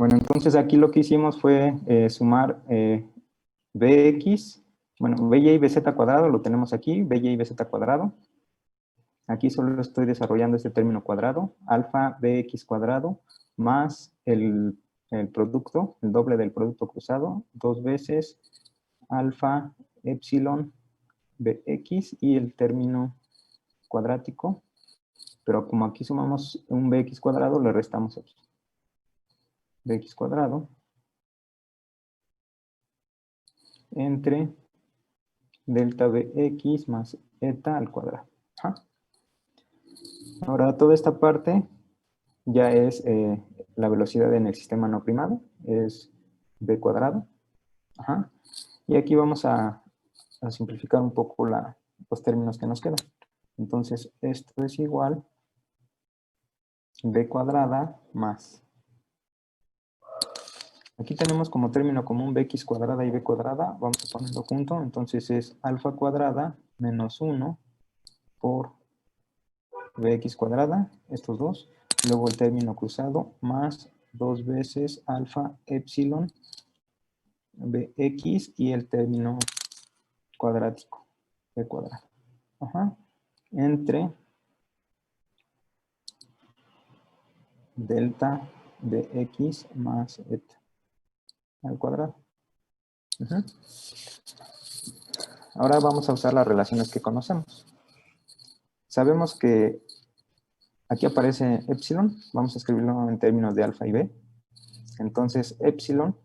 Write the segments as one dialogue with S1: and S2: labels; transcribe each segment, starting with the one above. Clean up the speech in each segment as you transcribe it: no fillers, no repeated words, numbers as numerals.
S1: Bueno, entonces aquí lo que hicimos fue sumar Bx, bueno, By y Bz cuadrado lo tenemos aquí, By y Bz cuadrado. Aquí solo estoy desarrollando este término cuadrado, alfa Bx cuadrado, más el producto, el doble del producto cruzado, 2 veces alfa epsilon Bx y el término cuadrático. Pero como aquí sumamos un Bx cuadrado, le restamos aquí. Bx cuadrado entre delta Bx más eta al cuadrado. Ajá. Ahora toda esta parte ya es la velocidad en el sistema no primado, es b cuadrado. Ajá. Y aquí vamos a simplificar un poco los términos que nos quedan. Entonces, esto es igual b cuadrada más. Aquí tenemos como término común bx cuadrada y b cuadrada. Vamos a ponerlo junto. Entonces es alfa cuadrada menos 1 por bx cuadrada, estos dos. Luego el término cruzado más 2 veces alfa epsilon bx y el término cuadrático b cuadrado. Ajá. Entre delta bx más eta al cuadrado. Ajá. Ahora vamos a usar las relaciones que conocemos. Sabemos que aquí aparece epsilon, vamos a escribirlo en términos de alfa y b. Entonces, epsilon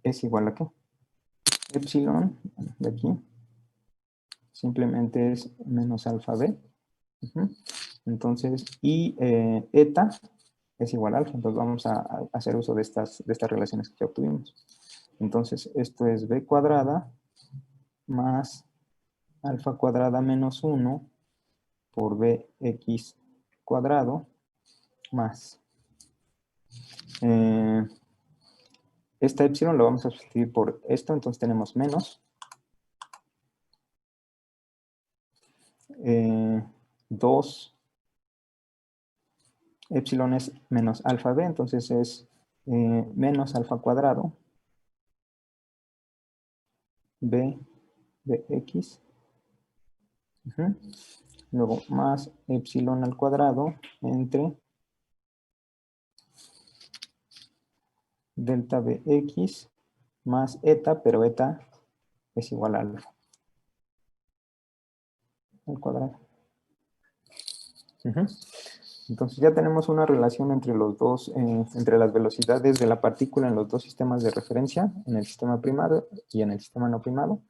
S1: es igual a ¿qué? Epsilon de aquí simplemente es menos alfa b. Entonces, y eta es igual a alfa. Entonces vamos a hacer uso de estas relaciones que obtuvimos. Entonces, esto es b cuadrada más alfa cuadrada menos 1 por bx cuadrado más. Esta epsilon lo vamos a sustituir por esto, entonces tenemos menos 2 epsilon es menos alfa b, entonces es menos alfa cuadrado b bx. Luego más epsilon al cuadrado entre delta bx más eta, pero eta es igual a alfa al cuadrado. Entonces ya tenemos una relación entre los dos, entre las velocidades de la partícula en los dos sistemas de referencia, en el sistema primado y en el sistema no primado.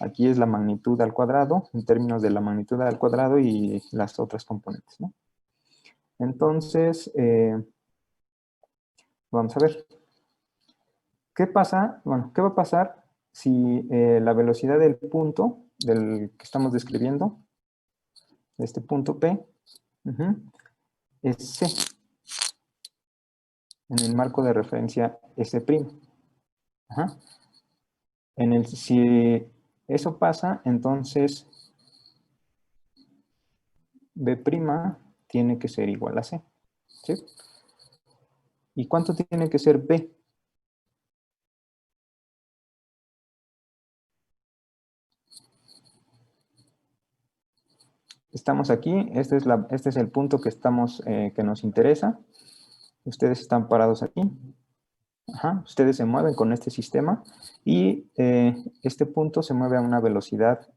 S1: Aquí es la magnitud al cuadrado, en términos de la magnitud al cuadrado y las otras componentes, ¿no? Entonces, vamos a ver. ¿Qué pasa? Bueno, ¿qué va a pasar si la velocidad del punto del que estamos describiendo, de este punto P, es C, en el marco de referencia S'? Ajá. Si eso pasa, entonces B' tiene que ser igual a C. ¿Sí? ¿Y cuánto tiene que ser B? Estamos aquí, este es el punto que que nos interesa. Ustedes están parados aquí. Ajá, ustedes se mueven con este sistema y este punto se mueve a una velocidad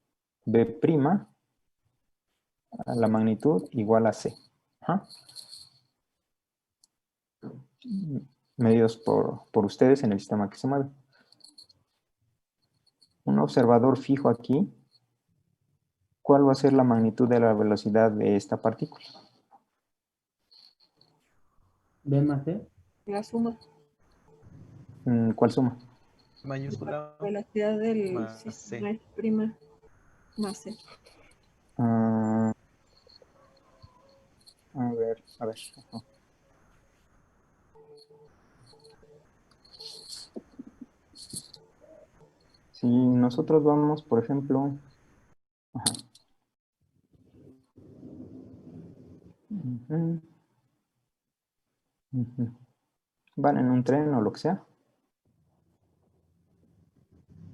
S1: B' a la magnitud igual a C. Ajá. Medidos por ustedes en el sistema que se mueve. Un observador fijo aquí, ¿cuál va a ser la magnitud de la velocidad de esta partícula?
S2: B más C.
S3: La suma.
S1: ¿Cuál suma?
S4: Mayúscula
S3: La velocidad del
S4: más
S3: sistema
S4: C.
S3: es prima más C.
S1: A ver, a ver. Ajá. Si nosotros vamos, por ejemplo, ajá. van en un tren o lo que sea,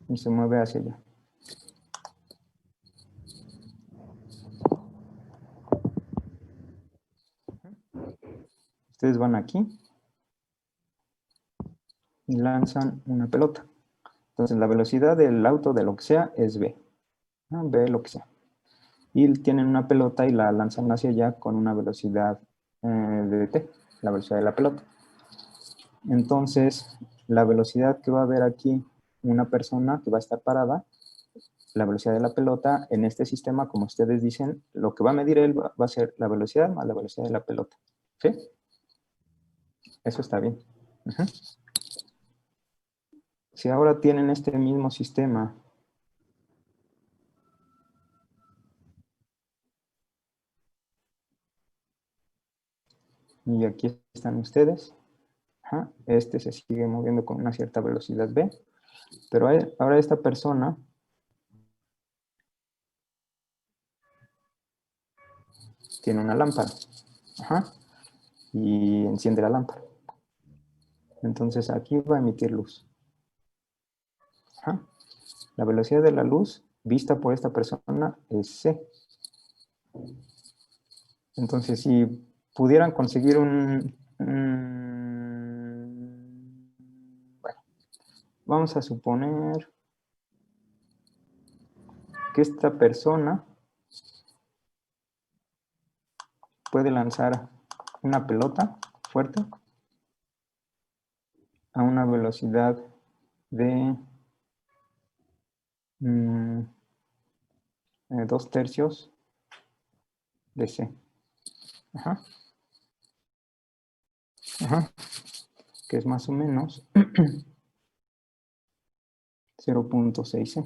S1: y se mueve hacia allá. Ustedes van aquí y lanzan una pelota. Entonces la velocidad del auto de lo que sea es v. V lo que sea. Y tienen una pelota y la lanzan hacia allá con una velocidad de t, la velocidad de la pelota. Entonces, la velocidad que va a haber aquí una persona que va a estar parada, la velocidad de la pelota, en este sistema, como ustedes dicen, lo que va a medir él va a ser la velocidad más la velocidad de la pelota. ¿Sí? Eso está bien. Uh-huh. Si ahora tienen este mismo sistema, y aquí están ustedes, este se sigue moviendo con una cierta velocidad v, pero ahora esta persona tiene una lámpara, y enciende la lámpara. Entonces aquí va a emitir luz. La velocidad de la luz vista por esta persona es c. Entonces, si pudieran conseguir bueno, vamos a suponer que esta persona puede lanzar una pelota fuerte a una velocidad de 2/3 de c. Que es más o menos 0.6 c.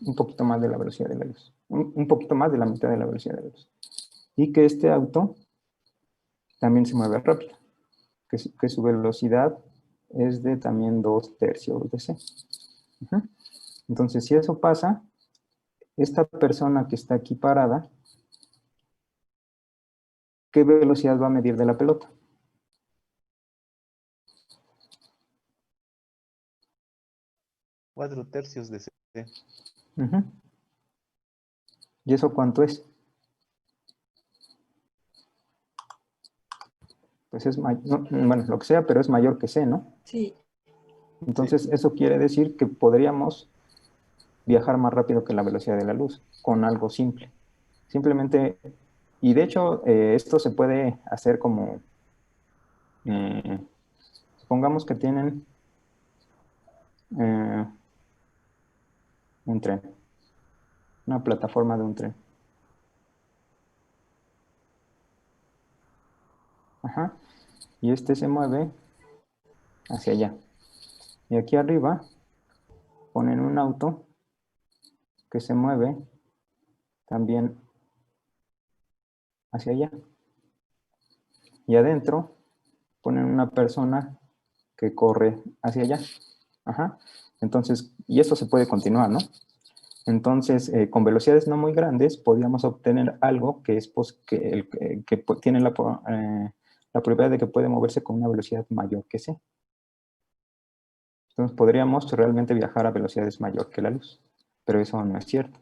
S1: Un poquito más de la velocidad de la luz. Un poquito más de la mitad de la velocidad de la luz. Y que este auto también se mueve rápido. Que su velocidad es de también 2/3 de c. Entonces, si eso pasa, esta persona que está aquí parada, ¿qué velocidad va a medir de la pelota?
S4: Cuatro tercios de c.
S1: ¿Y eso cuánto es? Pues es mayor, bueno, lo que sea, pero es mayor que c, ¿no?
S3: Sí.
S1: Entonces, eso quiere decir que podríamos viajar más rápido que la velocidad de la luz, con algo simple. Simplemente, y de hecho, esto se puede hacer como, supongamos que tienen un tren, una plataforma de un tren. Y este se mueve hacia allá. Y aquí arriba ponen un auto que se mueve también hacia allá. Y adentro ponen una persona que corre hacia allá. Entonces, y eso se puede continuar, ¿no? Entonces, con velocidades no muy grandes, podríamos obtener algo que es que tiene la propiedad de que puede moverse con una velocidad mayor que c. Entonces, podríamos realmente viajar a velocidades mayor que la luz, pero eso no es cierto.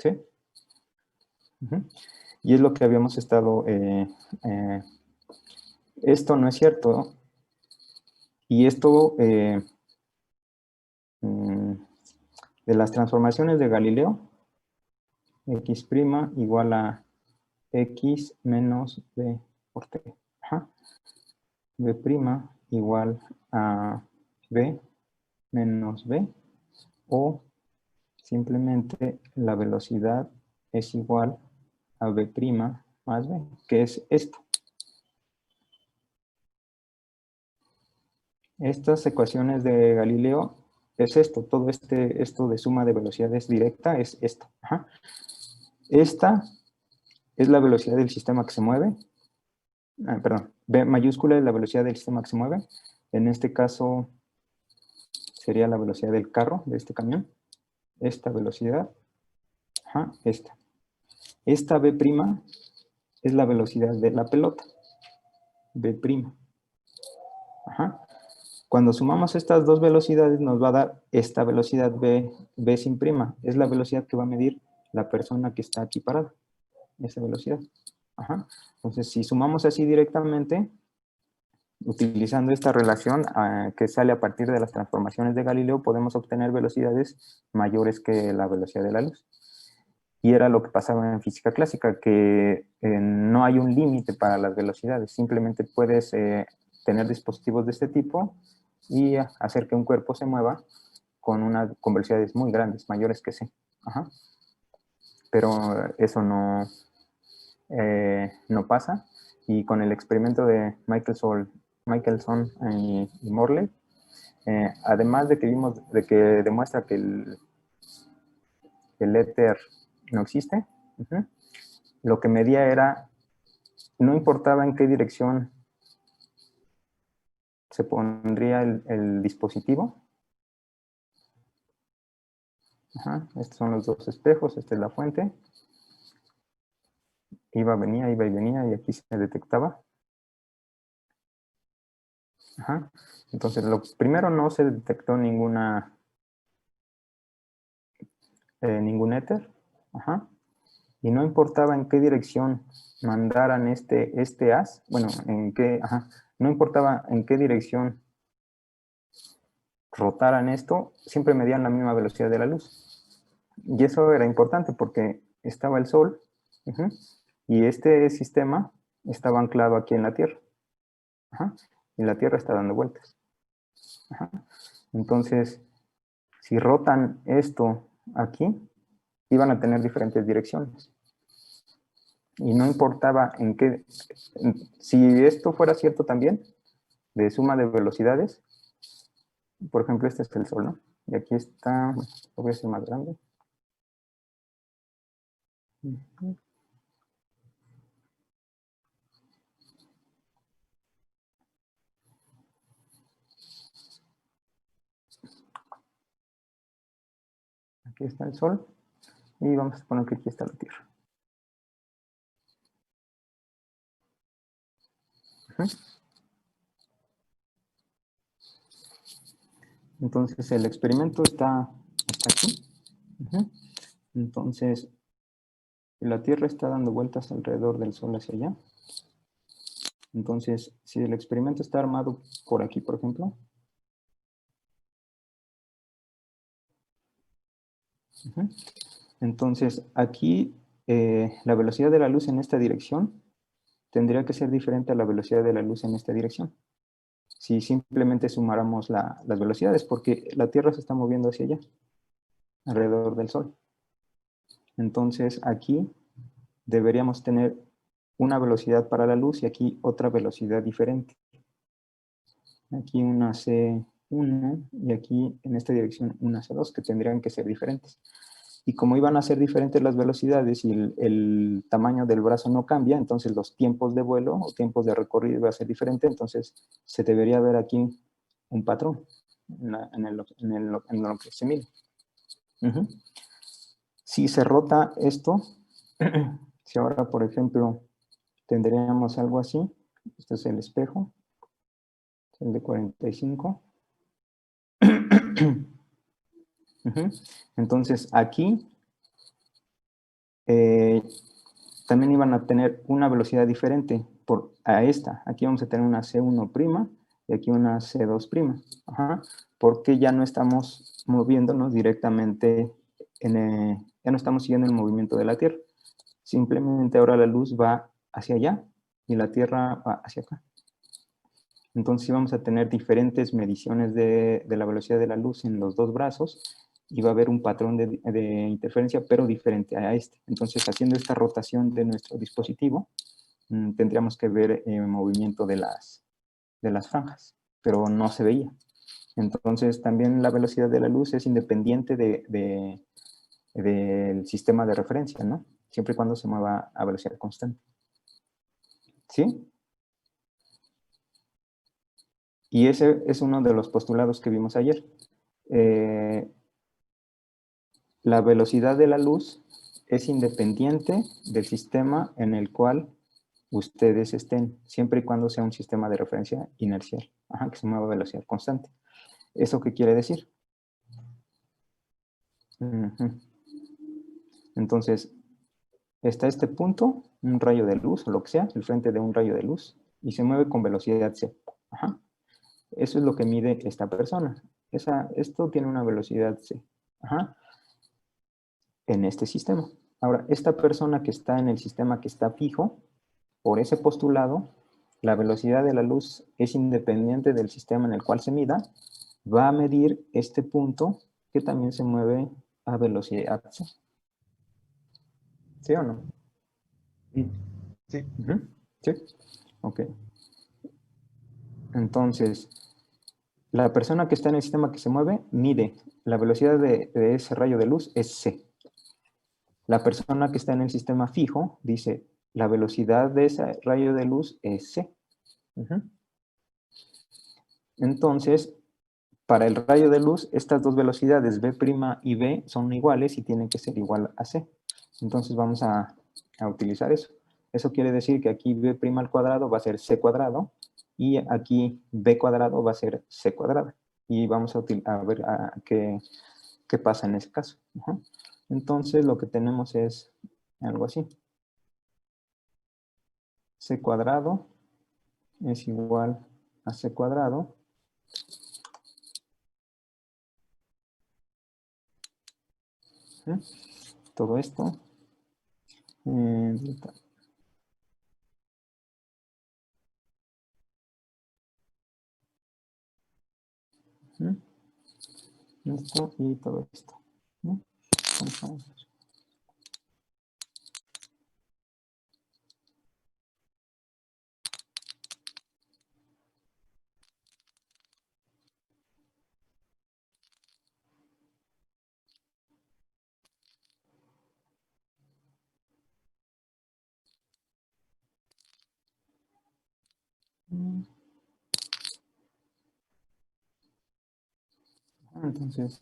S1: ¿Sí? Y es lo que habíamos estado... esto no es cierto. Y esto... de las transformaciones de Galileo, x' igual a x menos b por t. B' igual a b menos b, o simplemente la velocidad es igual a b' más b, que es esto. Estas ecuaciones de Galileo es esto, todo esto de suma de velocidades directa es esto. Esta es la velocidad del sistema que se mueve. Perdón, B mayúscula es la velocidad del sistema que se mueve. En este caso sería la velocidad del carro, de este camión. Esta velocidad, esta. Esta B' es la velocidad de la pelota. B'. Ajá. Cuando sumamos estas dos velocidades nos va a dar esta velocidad v sin prima. Es la velocidad que va a medir la persona que está aquí parada. Esa velocidad. Ajá. Entonces, si sumamos así directamente, utilizando esta relación que sale a partir de las transformaciones de Galileo, podemos obtener velocidades mayores que la velocidad de la luz. Y era lo que pasaba en física clásica, que no hay un límite para las velocidades. Simplemente puedes tener dispositivos de este tipo y hacer que un cuerpo se mueva con velocidades muy grandes, mayores que c. Ajá. Pero eso no pasa. Y con el experimento de Michelson y Morley, además de que vimos, de que demuestra que el éter no existe, lo que medía era, no importaba en qué dirección se pondría el dispositivo. Ajá, estos son los dos espejos, esta es la fuente. Iba y venía, y aquí se detectaba. Ajá. Entonces, lo primero, no se detectó ningún éter. Ajá. Y no importaba en qué dirección mandaran este haz, bueno, no importaba en qué dirección rotaran esto, siempre medían la misma velocidad de la luz. Y eso era importante porque estaba el Sol, y este sistema estaba anclado aquí en la Tierra. Ajá, y la Tierra está dando vueltas. Ajá. Entonces, si rotan esto aquí, iban a tener diferentes direcciones. Y no importaba en qué, si esto fuera cierto también, de suma de velocidades, por ejemplo, este es el Sol, ¿no? Y aquí está, lo voy a hacer más grande. Aquí está el Sol, y vamos a suponer que aquí está la Tierra. Entonces, el experimento está aquí. Entonces, la Tierra está dando vueltas alrededor del Sol hacia allá. Entonces, si el experimento está armado por aquí, por ejemplo, entonces aquí la velocidad de la luz en esta dirección tendría que ser diferente a la velocidad de la luz en esta dirección. Si simplemente sumáramos las velocidades, porque la Tierra se está moviendo hacia allá, alrededor del Sol. Entonces aquí deberíamos tener una velocidad para la luz y aquí otra velocidad diferente. Aquí una C1 y aquí en esta dirección una C2, que tendrían que ser diferentes. Y como iban a ser diferentes las velocidades y el tamaño del brazo no cambia, entonces los tiempos de vuelo o tiempos de recorrido va a ser diferente, entonces se debería ver aquí un patrón en lo que se mide. Si se rota esto, si ahora, por ejemplo, tendríamos algo así, este es el espejo, el de 45. Entonces, aquí también iban a tener una velocidad diferente a esta. Aquí vamos a tener una C1' y aquí una C2'. Porque ya no estamos moviéndonos directamente, ya no estamos siguiendo el movimiento de la Tierra. Simplemente ahora la luz va hacia allá y la Tierra va hacia acá. Entonces vamos a tener diferentes mediciones de la velocidad de la luz en los dos brazos y va a haber un patrón de interferencia, pero diferente a este. Entonces, haciendo esta rotación de nuestro dispositivo, tendríamos que ver el movimiento de las franjas, pero no se veía. Entonces, también la velocidad de la luz es independiente del sistema de referencia, ¿no? Siempre y cuando se mueva a velocidad constante. ¿Sí? Y ese es uno de los postulados que vimos ayer. La velocidad de la luz es independiente del sistema en el cual ustedes estén, siempre y cuando sea un sistema de referencia inercial, que se mueva a velocidad constante. ¿Eso qué quiere decir? Entonces, está este punto, un rayo de luz o lo que sea, el frente de un rayo de luz, y se mueve con velocidad c. Eso es lo que mide esta persona. Esto tiene una velocidad c. En este sistema. Ahora, esta persona que está en el sistema que está fijo, por ese postulado, la velocidad de la luz es independiente del sistema en el cual se mida, va a medir este punto que también se mueve a velocidad c. ¿Sí o no?
S4: Sí. Sí.
S1: ¿Sí? Ok. Entonces, la persona que está en el sistema que se mueve, mide la velocidad de ese rayo de luz es c. La persona que está en el sistema fijo dice, la velocidad de ese rayo de luz es c. Entonces, para el rayo de luz, estas dos velocidades, b' y b, son iguales y tienen que ser igual a c. Entonces vamos a utilizar eso. Eso quiere decir que aquí b' al cuadrado va a ser c cuadrado y aquí b cuadrado va a ser c cuadrada. Y vamos a ver qué pasa en ese caso. Entonces lo que tenemos es algo así. C cuadrado es igual a c cuadrado todo esto esto y todo esto, ¿no? Vamos a ver. Entonces,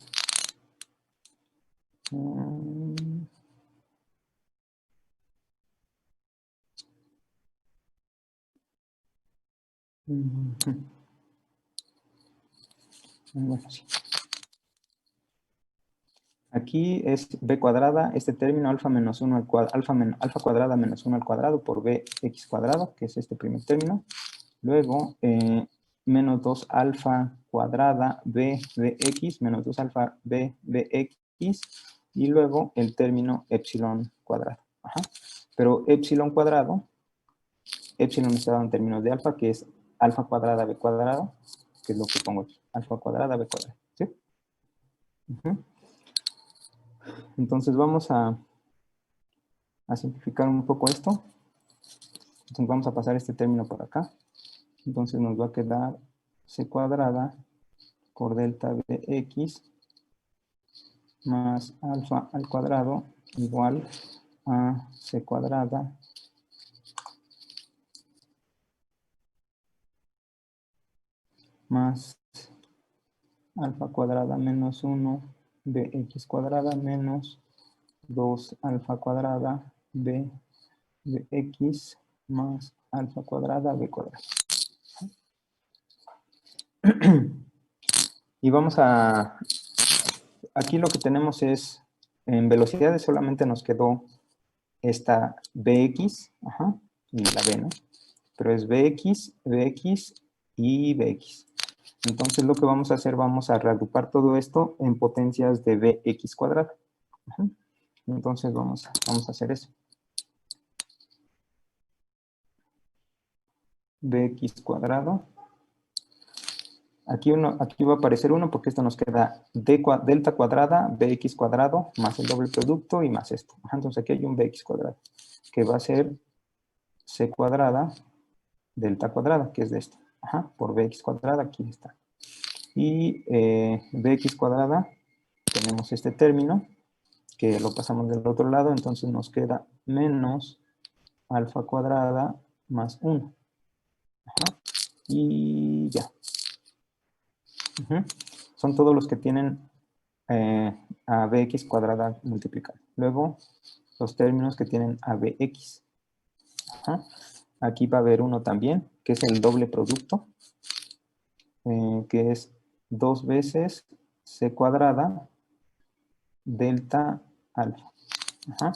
S1: bueno, sí. Aquí es b cuadrada, este término alfa menos 1 al cuadrado, alfa cuadrada menos 1 al cuadrado por bx cuadrado, que es este primer término. Luego, menos 2 alfa cuadrada b bx menos 2 alfa b bx y luego el término epsilon cuadrado. Pero epsilon cuadrado, epsilon está dado en términos de alfa, que es alfa cuadrada b cuadrado, que es lo que pongo aquí, alfa cuadrada b cuadrado. ¿Sí? Entonces vamos a simplificar un poco esto. Entonces vamos a pasar este término por acá. Entonces nos va a quedar c cuadrada por delta bx más alfa al cuadrado igual a c cuadrada más alfa cuadrada menos 1 bx cuadrada menos 2 alfa cuadrada b bx más alfa cuadrada b cuadrada. Y vamos a... Aquí lo que tenemos es, en velocidades solamente nos quedó esta bx, y la b, ¿no? Pero es bx, bx y bx. Entonces lo que vamos a hacer, vamos a reagrupar todo esto en potencias de bx cuadrada. Entonces vamos a hacer eso. Bx cuadrado. Aquí va a aparecer 1 porque esto nos queda delta cuadrada, bx cuadrado, más el doble producto y más esto. Entonces aquí hay un bx cuadrado, que va a ser c cuadrada, delta cuadrada, que es de esto. Por bx cuadrada, aquí está. Y bx cuadrada, tenemos este término, que lo pasamos del otro lado, entonces nos queda menos alfa cuadrada más 1. Y ya. Son todos los que tienen a bx cuadrada multiplicado. Luego, los términos que tienen a bx. Aquí va a haber uno también, que es el doble producto, que es 2 veces c cuadrada delta alfa. Ajá.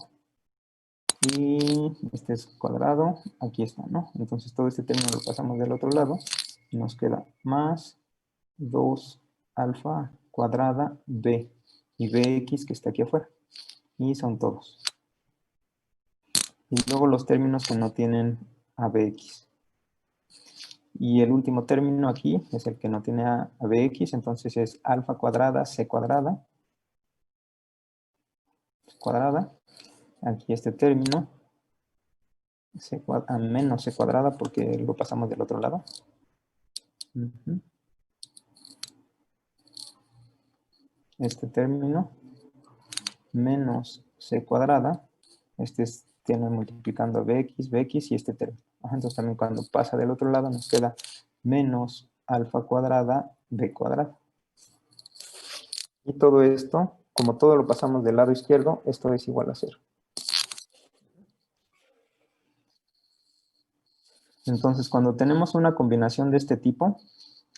S1: Y este es cuadrado, aquí está, ¿no? Entonces todo este término lo pasamos del otro lado y nos queda más 2 alfa cuadrada b y bx que está aquí afuera. Y son todos. Y luego los términos que no tienen a bx. Y el último término aquí es el que no tiene a bx, entonces es alfa cuadrada c cuadrada. Aquí este término a menos c cuadrada porque lo pasamos del otro lado. Este término menos c cuadrada, tiene multiplicando bx y este término. Entonces también cuando pasa del otro lado nos queda menos alfa cuadrada b cuadrada. Y todo esto, como todo lo pasamos del lado izquierdo, esto es igual a 0. Entonces cuando tenemos una combinación de este tipo,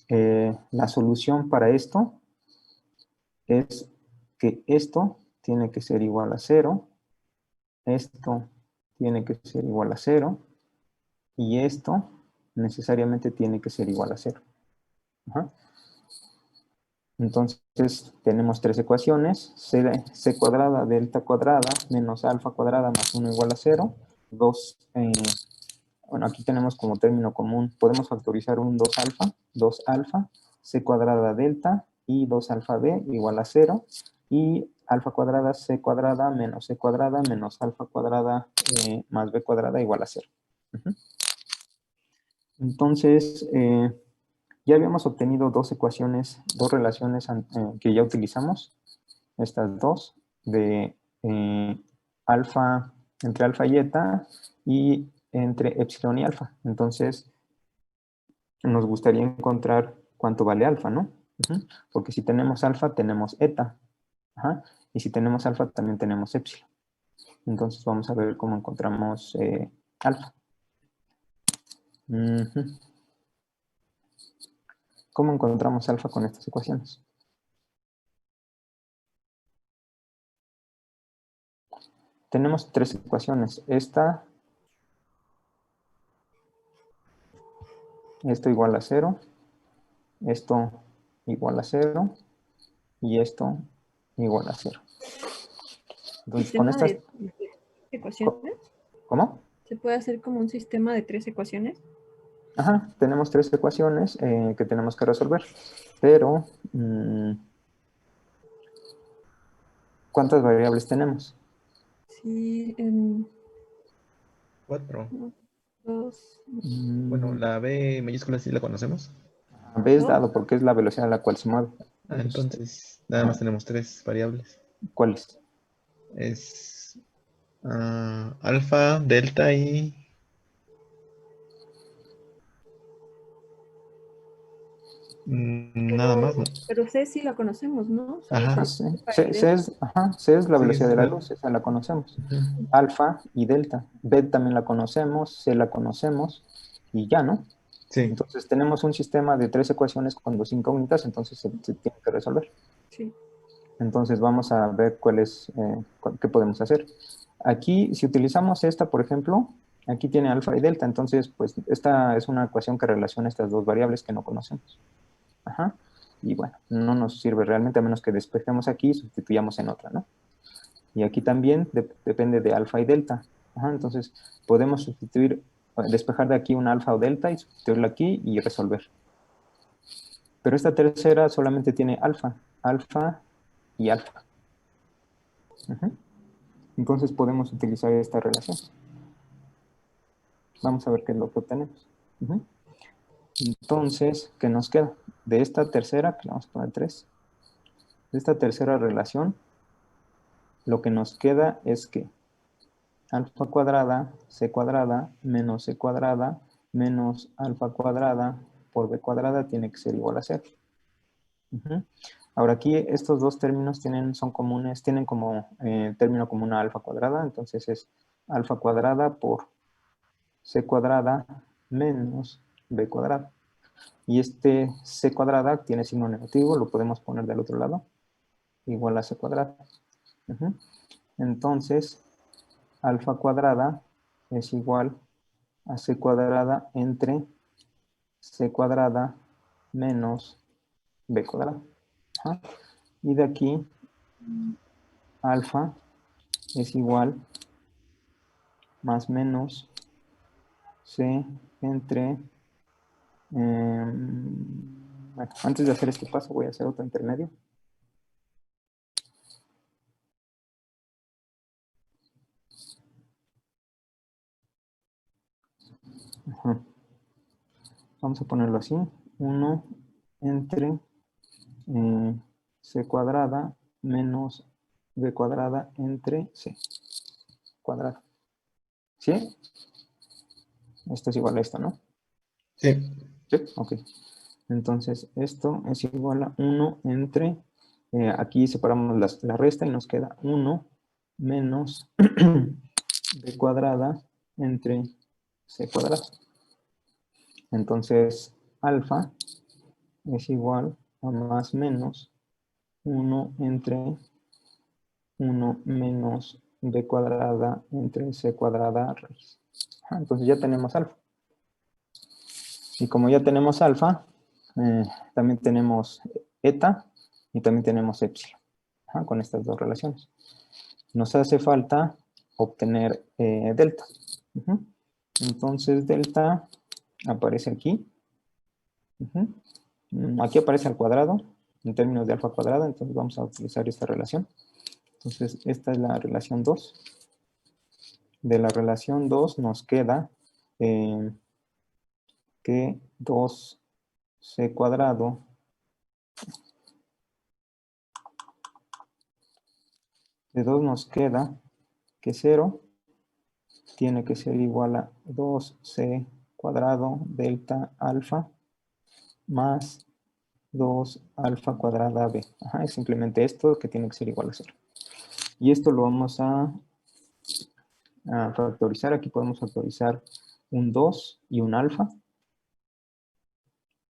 S1: la solución para esto es que esto tiene que ser igual a 0, esto tiene que ser igual a 0, y esto necesariamente tiene que ser igual a 0. Ajá. Entonces tenemos tres ecuaciones, c cuadrada delta cuadrada menos alfa cuadrada más 1 igual a 0, bueno, aquí tenemos como término común, podemos factorizar un 2 alfa, c cuadrada delta y 2 alfa b igual a 0, y alfa cuadrada c cuadrada menos alfa cuadrada más b cuadrada igual a 0. Entonces, ya habíamos obtenido dos ecuaciones, dos relaciones que ya utilizamos, estas dos, de alfa, entre alfa y eta, y entre epsilon y alfa. Entonces, nos gustaría encontrar cuánto vale alfa, ¿no? Porque si tenemos alfa, tenemos eta. Ajá. Y si tenemos alfa, también tenemos epsilon. Entonces, vamos a ver cómo encontramos alfa. ¿Cómo encontramos alfa con estas ecuaciones? Tenemos tres ecuaciones. Esto igual a 0, esto igual a 0 y esto igual a 0. Entonces, con
S3: ¿Sistema
S1: estas...
S3: de ecuaciones?
S1: ¿Cómo?
S3: ¿Se puede hacer como un sistema de 3 ecuaciones?
S1: Ajá, tenemos tres ecuaciones que tenemos que resolver, pero ¿cuántas variables tenemos?
S3: Sí,
S4: 4.
S3: 2,
S4: Bueno, la B mayúscula sí la conocemos.
S1: B es
S3: 2.
S1: dado porque es la velocidad a la cual se mueve.
S4: Entonces, nada más tenemos 3 variables.
S1: ¿Cuáles?
S4: Es alfa, delta y... nada más, ¿no?
S3: Pero C sí la conocemos, ¿no? Solo
S4: Ajá.
S1: C es la
S4: Sí,
S1: velocidad de la
S4: sí.
S1: luz, esa la conocemos.
S4: Ujú.
S1: Alfa y delta. B también la conocemos, C la conocemos y ya, ¿no?
S4: Sí.
S1: Entonces tenemos un sistema de tres ecuaciones con dos incógnitas, entonces se tiene que resolver.
S3: Sí.
S1: Entonces vamos a ver qué podemos hacer. Aquí, si utilizamos esta, por ejemplo, aquí tiene alfa y delta, entonces pues esta es una ecuación que relaciona estas dos variables que no conocemos. Ajá. Y bueno, no nos sirve realmente a menos que despejemos aquí y sustituyamos en otra, ¿no? Y aquí también depende de alfa y delta. Ajá, entonces podemos despejar de aquí un alfa o delta y sustituirlo aquí y resolver. Pero esta tercera solamente tiene alfa y alfa. Entonces podemos utilizar esta relación. Vamos a ver qué es lo que obtenemos. Entonces, ¿qué nos queda? De esta tercera, que le vamos a poner 3, de esta tercera relación, lo que nos queda es que alfa cuadrada, c cuadrada, menos c cuadrada, menos alfa cuadrada por b cuadrada tiene que ser igual a 0. Ahora aquí estos dos términos son comunes, tienen como término común a alfa cuadrada, entonces es alfa cuadrada por c cuadrada menos b cuadrada. Y este c cuadrada tiene signo negativo, lo podemos poner del otro lado, igual a c cuadrada. Entonces, alfa cuadrada es igual a c cuadrada entre c cuadrada menos b cuadrada. Y de aquí, alfa es igual más menos c entre... bueno, antes de hacer este paso voy a hacer otro intermedio. Vamos a ponerlo así. 1 entre c cuadrada menos b cuadrada entre c cuadrada. ¿Sí? Esto es igual a esto, ¿no?
S4: Sí.
S1: Sí, ok. Entonces, esto es igual a 1 entre, aquí separamos la resta y nos queda 1 menos b cuadrada entre c cuadrada. Entonces, alfa es igual a más menos 1 entre 1 menos b cuadrada entre c cuadrada raíz. Entonces ya tenemos alfa. Y como ya tenemos alfa, también tenemos eta y también tenemos epsilon, con estas dos relaciones. Nos hace falta obtener delta. Entonces delta aparece aquí. Aquí aparece al cuadrado, en términos de alfa cuadrada, entonces vamos a utilizar esta relación. Entonces esta es la relación 2. De la relación 2 nos queda que 2c cuadrado de 2 nos queda que 0 tiene que ser igual a 2c cuadrado delta alfa más 2 alfa cuadrada b. Es simplemente esto que tiene que ser igual a 0. Y esto lo vamos a factorizar. Aquí podemos factorizar un 2 y un alfa.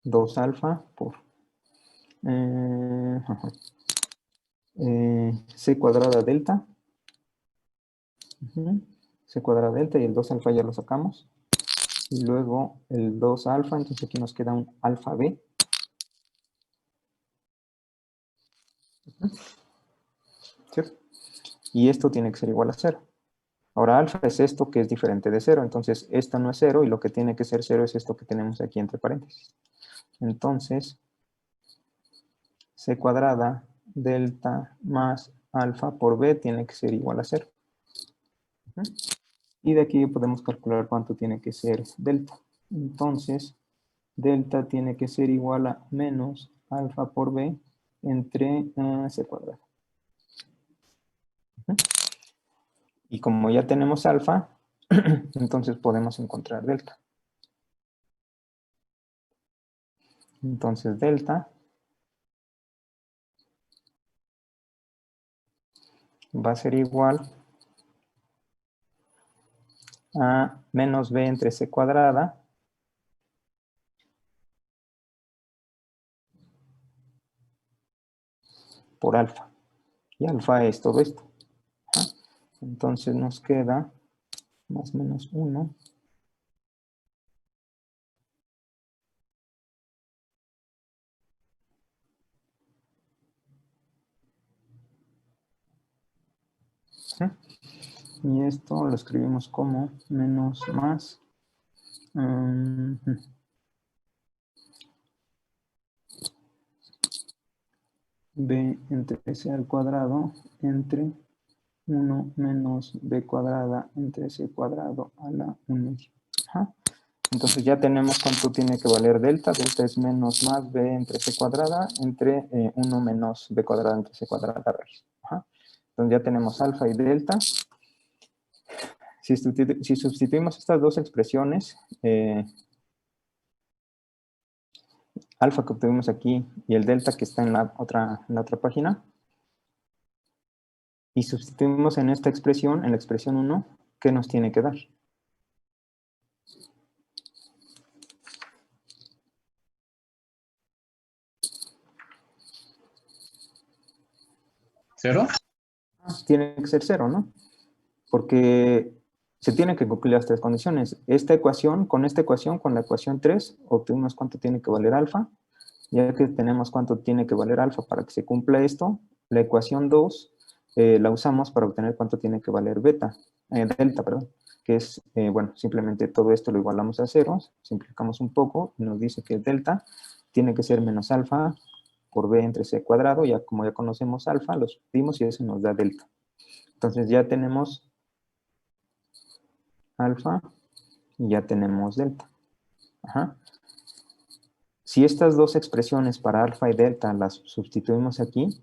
S1: 2 alfa por c cuadrada delta. C cuadrada delta y el 2 alfa ya lo sacamos. Y luego el 2 alfa, entonces aquí nos queda un alfa b. ¿Sí? Y esto tiene que ser igual a 0. Ahora alfa es esto que es diferente de 0, entonces esto no es 0 y lo que tiene que ser 0 es esto que tenemos aquí entre paréntesis. Entonces, c cuadrada delta más alfa por b tiene que ser igual a 0. Y de aquí podemos calcular cuánto tiene que ser delta. Entonces, delta tiene que ser igual a menos alfa por b entre c cuadrado. Y como ya tenemos alfa, entonces podemos encontrar delta. Entonces delta va a ser igual a menos b entre c cuadrada por alfa. Y alfa es todo esto. Entonces nos queda más o menos 1 y esto lo escribimos como menos más b entre c al cuadrado entre 1 menos b cuadrada entre c cuadrado a la 1 medio. Entonces ya tenemos cuánto tiene que valer delta. Delta es menos más b entre c cuadrada entre 1 menos b cuadrada entre c cuadrada raíz. Entonces ya tenemos alfa y delta. Si sustituimos estas dos expresiones, alfa que obtuvimos aquí y el delta que está en la otra página, y sustituimos en esta expresión, en la expresión 1, ¿qué nos tiene que dar?
S5: ¿Cero?
S1: Tiene que ser 0, ¿no? Porque se tienen que cumplir las tres condiciones. Esta ecuación, con la ecuación 3, obtuvimos cuánto tiene que valer alfa. Ya que tenemos cuánto tiene que valer alfa para que se cumpla esto, la ecuación 2 la usamos para obtener cuánto tiene que valer delta, perdón, que es, bueno, simplemente todo esto lo igualamos a 0, simplificamos un poco, y nos dice que delta tiene que ser menos alfa por b entre c cuadrado, ya como ya conocemos alfa, lo subimos y eso nos da delta. Entonces ya tenemos alfa y ya tenemos delta. Ajá. Si estas dos expresiones para alfa y delta las sustituimos aquí,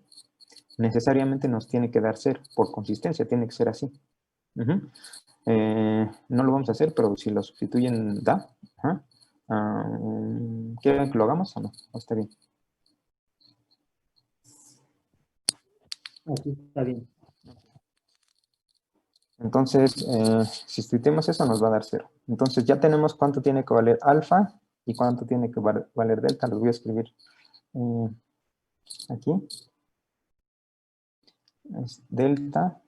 S1: necesariamente nos tiene que dar 0, por consistencia, tiene que ser así. No lo vamos a hacer, pero si lo sustituyen, da. ¿Quieren que lo hagamos o no? ¿O está bien?
S2: Así está bien.
S1: Entonces, si sustituimos eso, nos va a dar 0. Entonces, ya tenemos cuánto tiene que valer alfa y cuánto tiene que valer delta. Los voy a escribir aquí. Es delta.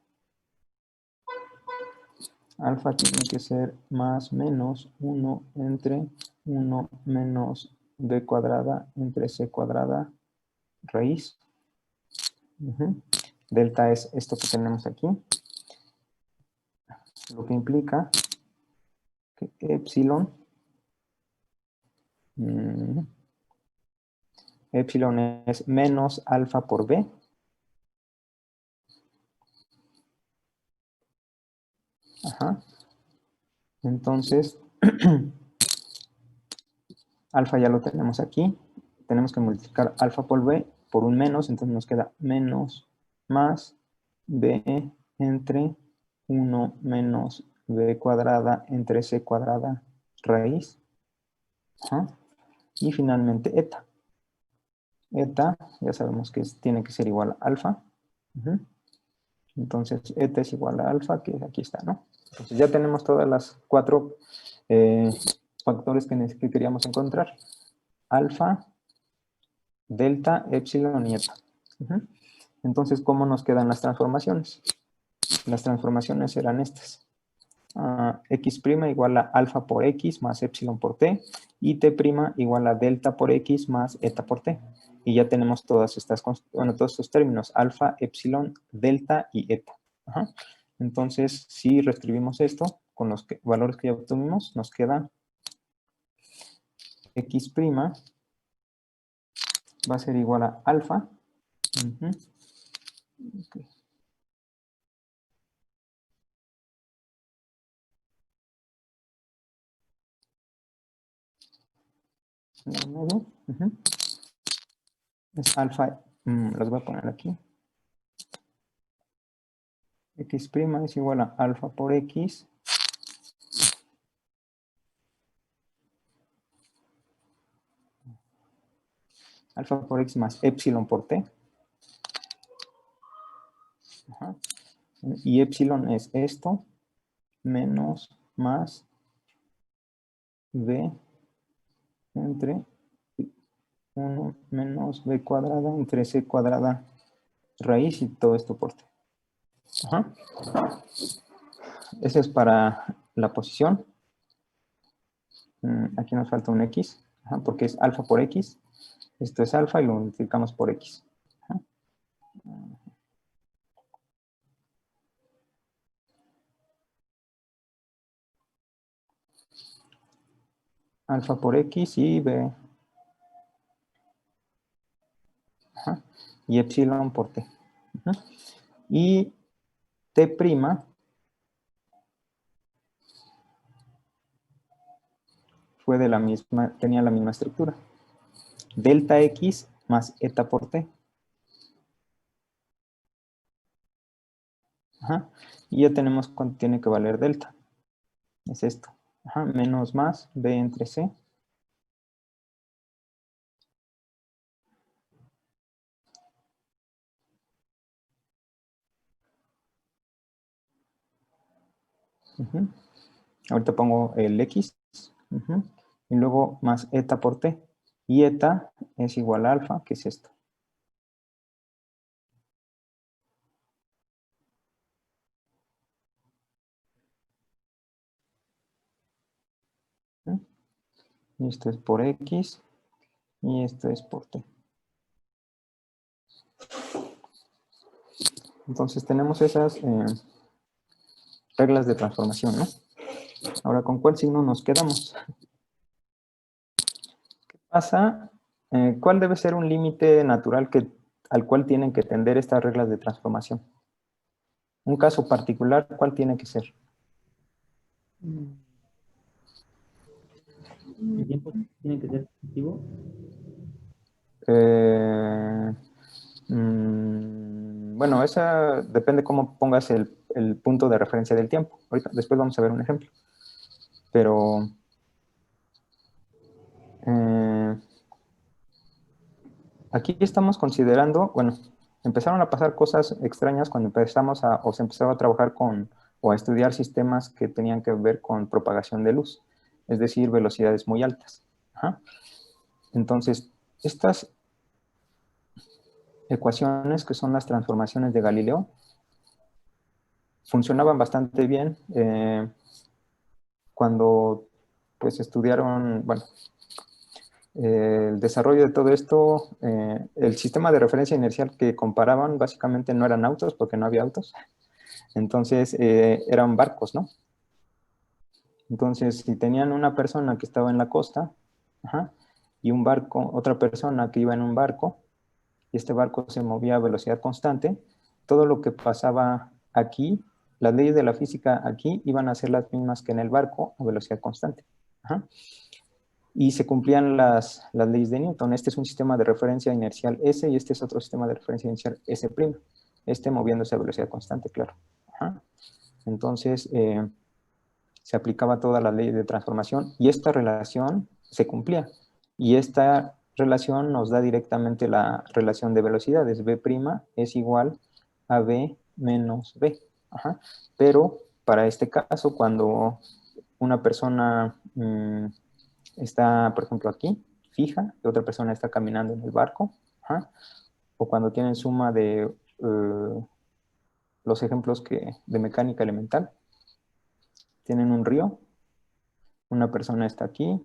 S1: Alfa tiene que ser más menos 1 entre 1 menos b cuadrada entre c cuadrada raíz. Delta es esto que tenemos aquí. Lo que implica que epsilon, epsilon es menos alfa por b. Ajá. Entonces, alfa ya lo tenemos aquí. Tenemos que multiplicar alfa por b por un menos, entonces nos queda menos más b entre 1 menos b cuadrada entre c cuadrada raíz. Ajá. Y finalmente eta. Eta, ya sabemos que tiene que ser igual a alfa. Entonces, eta es igual a alfa, que aquí está, ¿no? Entonces ya tenemos todas las 4 factores que queríamos encontrar. Alfa, delta, epsilon y eta. Entonces, ¿cómo nos quedan las transformaciones? Las transformaciones serán estas. X' igual a alfa por X más epsilon por T, y T' igual a delta por X más eta por T. Y ya tenemos todos estos términos, alfa, epsilon, delta y eta. Entonces, si reescribimos esto con los valores que ya obtuvimos, nos queda X' va a ser igual a alfa. Okay. Es alfa, los voy a poner aquí. X' es igual a alfa por X alfa por X más epsilon por T. Y epsilon es esto menos más b entre 1 menos b cuadrada entre c cuadrada raíz y todo esto por T. Ese es para la posición. Aquí nos falta un X, porque es alfa por X. Esto es alfa y lo multiplicamos por X. Alfa por X y B. Y epsilon por T. Y T' fue de la misma, tenía la misma estructura. Delta X más eta por T. Y ya tenemos cuánto tiene que valer delta. Es esto. Menos más B entre C. Ahorita pongo el X. Y luego más eta por T. Y eta es igual a alfa, que es esto. Y esto es por X. Y esto es por T. Entonces tenemos esas reglas de transformación, ¿no? Ahora, ¿con cuál signo nos quedamos? ¿Qué pasa? ¿Cuál debe ser un límite natural al cual tienen que tender estas reglas de transformación? Un caso particular, ¿cuál tiene que ser?
S2: ¿El tiempo tiene que ser positivo?
S1: Bueno, esa depende cómo pongas el punto de referencia del tiempo. Ahorita, después vamos a ver un ejemplo. Pero aquí estamos considerando, bueno, empezaron a pasar cosas extrañas cuando empezamos o se empezaba a trabajar o a estudiar sistemas que tenían que ver con propagación de luz, es decir, velocidades muy altas. Ajá. Entonces, estas ecuaciones, que son las transformaciones de Galileo, funcionaban bastante bien cuando pues estudiaron, bueno, el desarrollo de todo esto, el sistema de referencia inercial que comparaban básicamente no eran autos, porque no había autos, entonces eran barcos, ¿no? Entonces, si tenían una persona que estaba en la costa, ajá, y un barco, otra persona que iba en un barco, y este barco se movía a velocidad constante, todo lo que pasaba aquí, las leyes de la física aquí iban a ser las mismas que en el barco a velocidad constante. Ajá. Y se cumplían las leyes de Newton. Este es un sistema de referencia inercial S y este es otro sistema de referencia inercial S'. Este moviéndose a velocidad constante, claro. Ajá. Entonces, se aplicaba toda la ley de transformación y esta relación se cumplía. Y esta relación nos da directamente la relación de velocidades. B' es igual a B menos B. Ajá. Pero para este caso, cuando una persona está, por ejemplo, aquí, fija, y otra persona está caminando en el barco, ajá, o cuando tienen suma de los ejemplos de mecánica elemental, tienen un río, una persona está aquí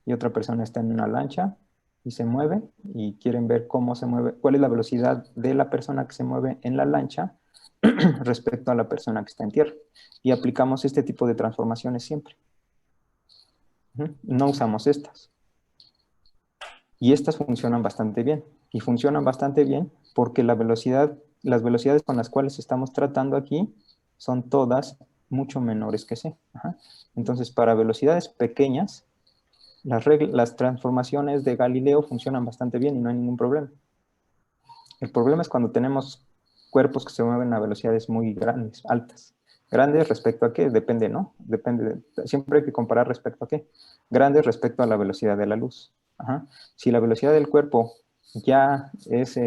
S1: y otra persona está en una lancha y se mueve y quieren ver cómo se mueve, cuál es la velocidad de la persona que se mueve en la lancha respecto a la persona que está en tierra. Y aplicamos este tipo de transformaciones siempre. No usamos estas. Y estas funcionan bastante bien. Y funcionan bastante bien porque las velocidades con las cuales estamos tratando aquí son todas mucho menores que c. Ajá. Entonces, para velocidades pequeñas, las transformaciones de Galileo funcionan bastante bien y no hay ningún problema. El problema es cuando tenemos cuerpos que se mueven a velocidades muy grandes, altas. ¿Grandes respecto a qué? Depende, ¿no? Depende. Siempre hay que comparar respecto a qué. Grandes respecto a la velocidad de la luz. Ajá. Si la velocidad del cuerpo ya es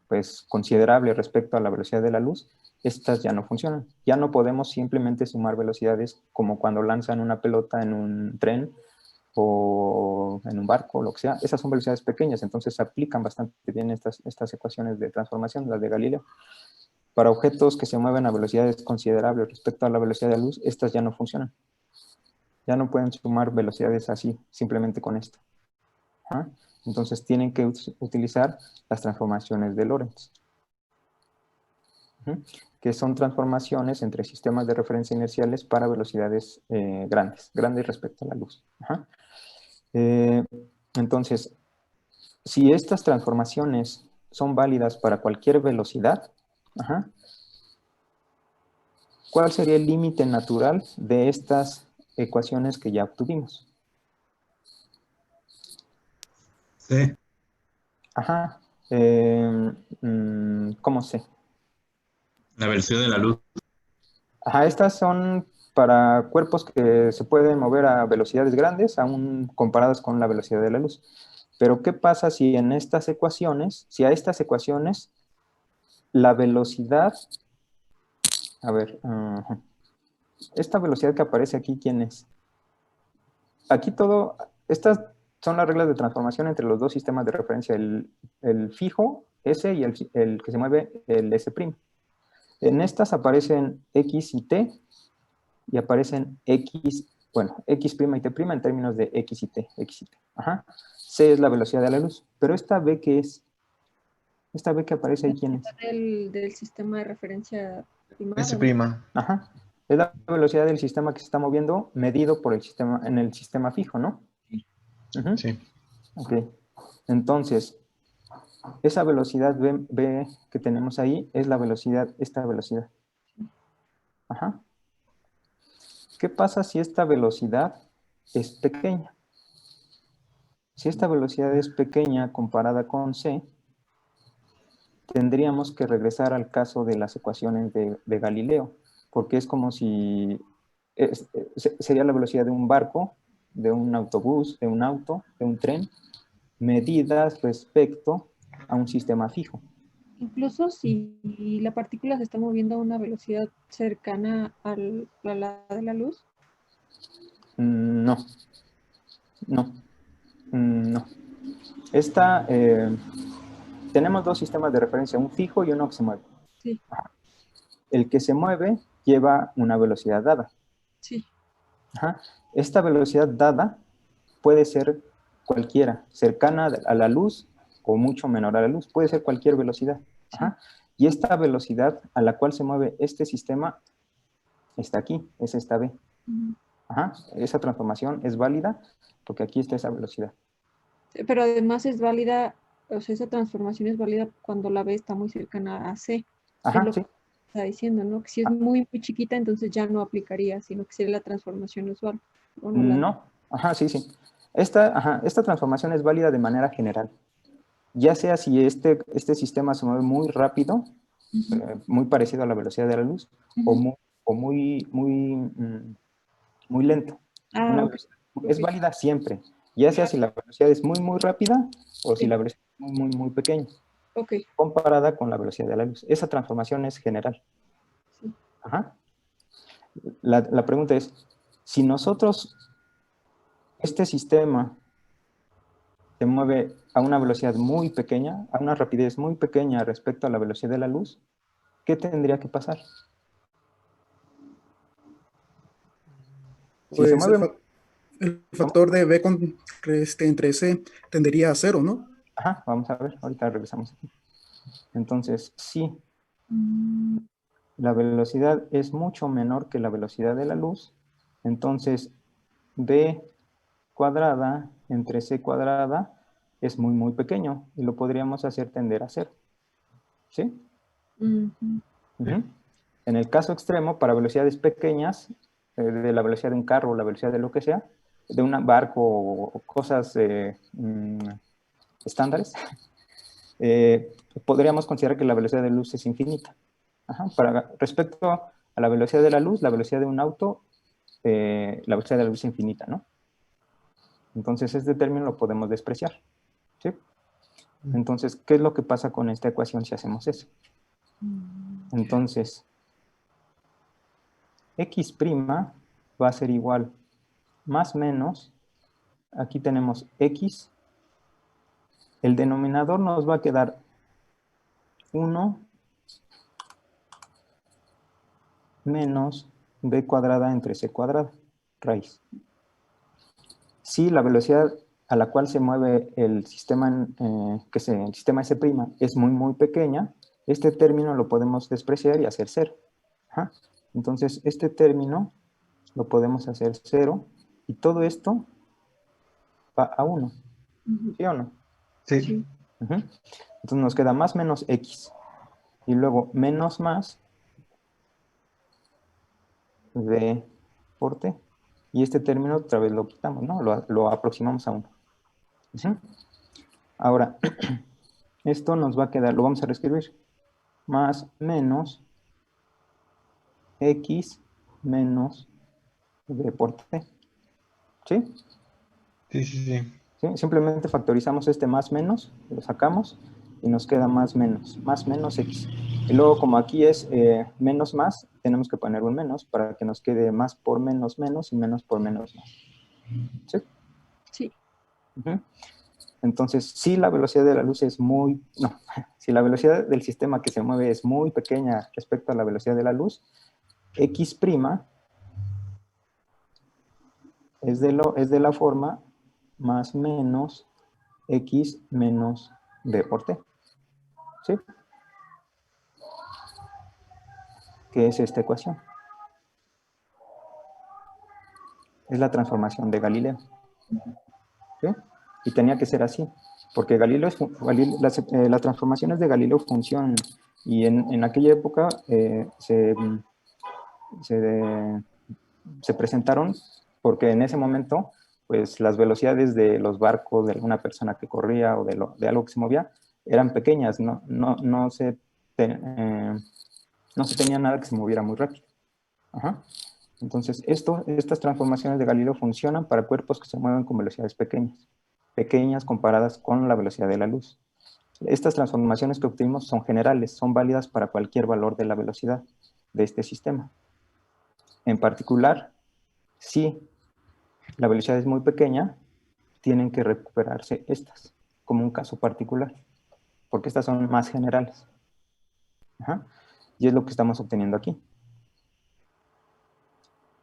S1: pues, considerable respecto a la velocidad de la luz, estas ya no funcionan. Ya no podemos simplemente sumar velocidades como cuando lanzan una pelota en un tren o en un barco, lo que sea. Esas son velocidades pequeñas, entonces se aplican bastante bien estas ecuaciones de transformación, las de Galileo. Para objetos que se mueven a velocidades considerables respecto a la velocidad de la luz, estas ya no funcionan. Ya no pueden sumar velocidades así, simplemente con esto. ¿Ah? Entonces tienen que utilizar las transformaciones de Lorentz, que son transformaciones entre sistemas de referencia inerciales para velocidades grandes respecto a la luz. Ajá. Entonces, si estas transformaciones son válidas para cualquier velocidad, ajá, ¿cuál sería el límite natural de estas ecuaciones que ya obtuvimos?
S5: Sí.
S1: Ajá. ¿Cómo sé?
S5: La velocidad de la luz.
S1: Ajá, estas son para cuerpos que se pueden mover a velocidades grandes, aún comparadas con la velocidad de la luz. Pero, ¿qué pasa si en estas ecuaciones, si a estas ecuaciones, la velocidad, a ver, esta velocidad que aparece aquí, ¿quién es? Aquí estas son las reglas de transformación entre los dos sistemas de referencia, el fijo, S, y el que se mueve, el S'. En estas aparecen X y T, y aparecen X bueno, x' y t' en términos de x y t, Ajá. C es la velocidad de la luz. Pero esta B, ¿qué es? Esta B que aparece ahí, ¿quién es?
S3: Del sistema de referencia primario.
S4: S prima.
S1: Ajá. Es la velocidad del sistema que se está moviendo medido por el sistema, en el sistema fijo, ¿no? Ujú.
S4: Sí.
S1: Ok. Entonces, esa velocidad B que tenemos ahí es la velocidad, esta velocidad. Ajá. ¿Qué pasa si esta velocidad es pequeña? Si esta velocidad es pequeña comparada con C, tendríamos que regresar al caso de las ecuaciones de Galileo, porque es como si sería la velocidad de un barco, de un autobús, de un auto, de un tren, medidas respecto a un sistema fijo.
S3: Incluso si la partícula se está moviendo a una velocidad cercana a la de la luz.
S1: No, no, no. Tenemos dos sistemas de referencia, un fijo y uno que se mueve.
S3: Sí,
S1: El que se mueve lleva una velocidad dada.
S3: sí.
S1: Ajá. Esta velocidad dada puede ser cualquiera, cercana a la luz o mucho menor a la luz. Puede ser cualquier velocidad. Ajá. Y esta velocidad a la cual se mueve este sistema está aquí, es esta B. Ajá. Esa transformación es válida porque aquí está esa velocidad.
S3: Pero además es válida, o sea, esa transformación es válida cuando la B está muy cercana a C.
S1: Ajá,
S3: Es lo
S1: sí.
S3: que está diciendo, ¿no? Que si es muy, muy chiquita, entonces ya no aplicaría, sino que sería la transformación usual. ¿O no?
S1: No, ajá, sí, sí. Esta transformación es válida de manera general. Ya sea si este sistema se mueve muy rápido, muy parecido a la velocidad de la luz, o muy lento.
S3: Ah,
S1: Es válida siempre, ya sea si la velocidad es muy, muy rápida o si
S3: sí.
S1: la velocidad es muy, muy, muy pequeña,
S3: Ok.
S1: comparada con la velocidad de la luz. Esa transformación es general.
S3: Sí.
S1: Ajá. La pregunta es, si nosotros, este sistema se mueve a una velocidad muy pequeña, a una rapidez muy pequeña respecto a la velocidad de la luz, ¿qué tendría que pasar? Si se
S6: Pues
S1: mueve...
S6: el factor de B entre C tendería a cero, ¿no?
S1: Ajá, vamos a ver, ahorita regresamos aquí. Entonces, si la velocidad es mucho menor que la velocidad de la luz, entonces B cuadrada entre C cuadrada es muy, muy pequeño y lo podríamos hacer tender a cero. ¿Sí? En el caso extremo, para velocidades pequeñas, de la velocidad de un carro o la velocidad de lo que sea, de un barco o cosas estándares, podríamos considerar que la velocidad de luz es infinita. Ajá. Respecto a la velocidad de la luz, la velocidad de un auto, la velocidad de la luz es infinita, ¿no? Entonces, este término lo podemos despreciar. ¿Sí? Entonces, ¿qué es lo que pasa con esta ecuación si hacemos eso? Entonces, x' va a ser igual más menos, aquí tenemos x, el denominador nos va a quedar 1 menos b cuadrada entre c cuadrada, raíz. Si la velocidad a la cual se mueve el sistema, el sistema S' es muy, muy pequeña, este término lo podemos despreciar y hacer 0. Ajá. Entonces, este término lo podemos hacer 0 y todo esto va a 1. ¿Sí o no?
S4: Sí.
S1: Entonces nos queda más menos x. Y luego menos más b por t. Y este término otra vez lo quitamos, ¿no? Lo aproximamos a 1. Ahora, esto nos va a quedar, lo vamos a reescribir. Más menos x menos b por t. ¿Sí?
S4: Sí, sí, sí.
S1: ¿Sí? Simplemente factorizamos este más menos, lo sacamos y nos queda más menos x. Y luego como aquí es menos más, tenemos que poner un menos para que nos quede más por menos menos y menos por menos más. ¿Sí?
S3: Sí.
S1: Entonces, si la velocidad de la luz es si la velocidad del sistema que se mueve es muy pequeña respecto a la velocidad de la luz, x' es de la forma más menos x menos b por t. ¿Sí? ¿Qué es esta ecuación? Es la transformación de Galileo. ¿Sí? Y tenía que ser así, porque las transformaciones de Galileo funcionan, y en aquella época se presentaron porque en ese momento, pues las velocidades de los barcos, de alguna persona que corría o de algo que se movía, eran pequeñas, no se tenía nada que se moviera muy rápido. Ajá. Entonces, estas transformaciones de Galileo funcionan para cuerpos que se mueven con velocidades pequeñas comparadas con la velocidad de la luz. Estas transformaciones que obtuvimos son generales, son válidas para cualquier valor de la velocidad de este sistema. En particular, si la velocidad es muy pequeña, tienen que recuperarse estas, como un caso particular, porque estas son más generales. Ajá. Y es lo que estamos obteniendo aquí.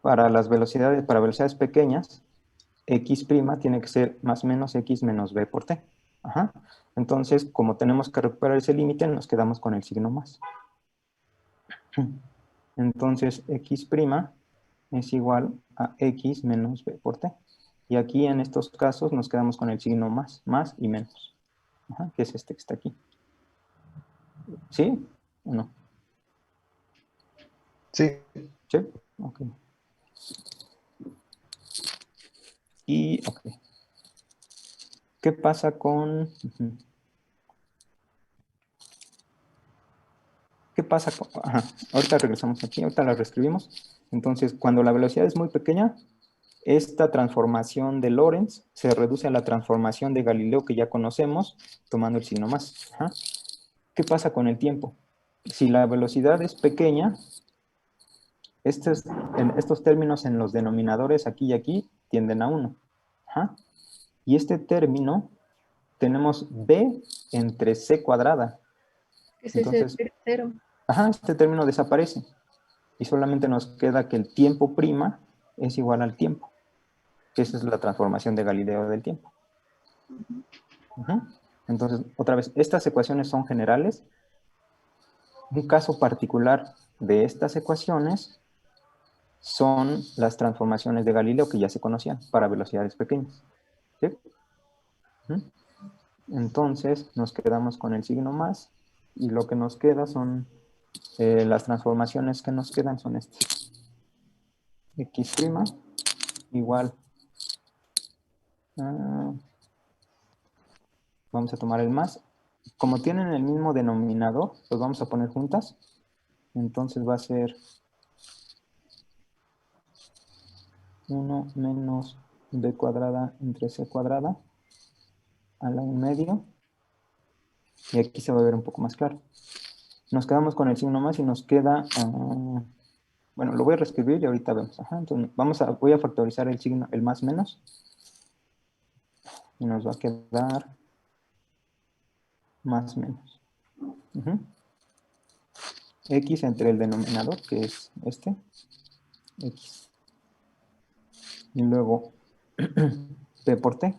S1: Para velocidades pequeñas, x' tiene que ser más o menos x menos b por t. Ajá. Entonces, como tenemos que recuperar ese límite, nos quedamos con el signo más. Entonces, x' es igual a x menos b por t. Y aquí, en estos casos, nos quedamos con el signo más y menos. Ajá, que es este que está aquí. ¿Sí o no?
S4: Sí.
S1: ¿Sí? Ok. Ok. ¿Qué pasa con... ¿Qué pasa con...? Ajá. Ahorita regresamos aquí, ahorita la reescribimos. Entonces, cuando la velocidad es muy pequeña, esta transformación de Lorentz se reduce a la transformación de Galileo que ya conocemos, tomando el signo más. Ajá. ¿Qué pasa con el tiempo? Si la velocidad es pequeña, estos términos en los denominadores aquí y aquí tienden a 1. Ajá. Y este término tenemos b entre c cuadrada.
S3: Es
S1: Entonces,
S3: ese cero.
S1: ajá, este término desaparece. Y solamente nos queda que el tiempo prima es igual al tiempo. Esa es la transformación de Galileo del tiempo. Ajá. Entonces, otra vez, estas ecuaciones son generales. Un caso particular de estas ecuaciones son las transformaciones de Galileo que ya se conocían para velocidades pequeñas. ¿Sí? Entonces, nos quedamos con el signo más, y lo que nos queda son, las transformaciones que nos quedan son estas. X' igual, vamos a tomar el más. Como tienen el mismo denominador, los vamos a poner juntas. Entonces va a ser 1 menos b cuadrada entre c cuadrada a la 1/2. Y aquí se va a ver un poco más claro. Nos quedamos con el signo más y nos queda... bueno, lo voy a reescribir y ahorita vemos. Ajá, entonces voy a factorizar el signo, el más menos. Y nos va a quedar más menos. X entre el denominador, que es este. X. Y luego P por T.